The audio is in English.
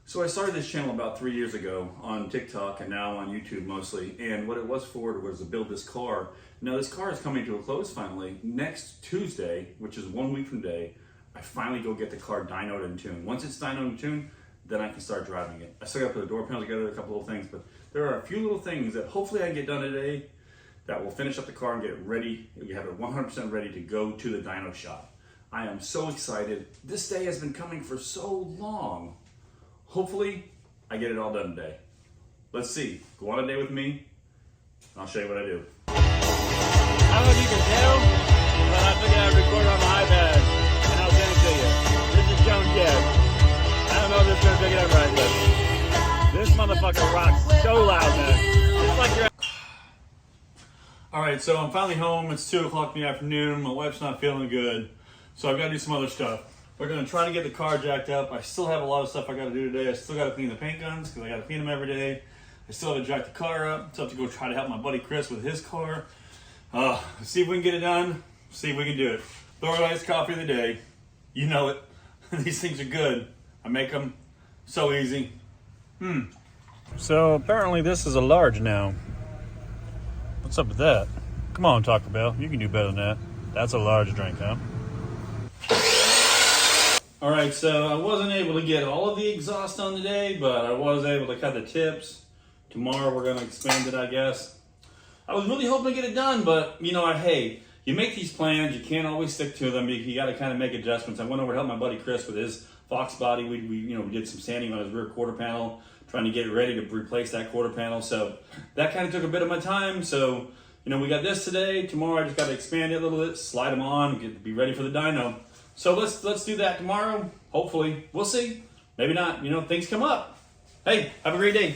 So I started this channel about 3 years ago on TikTok and now on YouTube mostly. And what it was for was to build this car. Now this car is coming to a close finally. Next Tuesday, which is 1 week from today, I finally go get the car dynoed and tuned. Once it's dynoed and tuned, then I can start driving it. I still gotta put the door panel together, a couple little things, but there are a few little things that hopefully I can get done today that will finish up the car and get it ready. We have it 100% ready to go to the dyno shop. I am so excited. This day has been coming for so long. Hopefully, I get it all done today. Let's see. Go on a day with me, and I'll show you what I do. I don't know if you can tell, but I figured I'd record on my iPad, and I'll send it to you. This is Joan Jeb. I don't know if this is going to pick it up right, but this motherfucker rocks so loud, man. It's like you're... All right, so I'm finally home. It's 2 o'clock in the afternoon. My wife's not feeling good, so I've got to do some other stuff. We're gonna try to get the car jacked up. I still have a lot of stuff I gotta do today. I still gotta clean the paint guns because I gotta clean them every day. I still have to jack the car up. Still have to go try to help my buddy Chris with his car. See if we can get it done. See if we can do it. Throw Ice coffee of the day. You know it. These things are good. I make them so easy. So apparently this is a large now. What's up with that? Come on, Taco Bell. You can do better than that. That's a large drink, huh? All right, so I wasn't able to get all of the exhaust on today, but I was able to cut the tips. Tomorrow we're gonna expand it, I guess. I was really hoping to get it done, but hey, you make these plans, you can't always stick to them. You gotta kind of make adjustments. I went over to help my buddy Chris with his Fox body. We did some sanding on his rear quarter panel, trying to get it ready to replace that quarter panel. So that kind of took a bit of my time. So, we got this today. Tomorrow I just gotta expand it a little bit, slide them on, be ready for the dyno. So let's do that tomorrow. Hopefully. We'll see. Maybe not. Things come up. Hey, have a great day.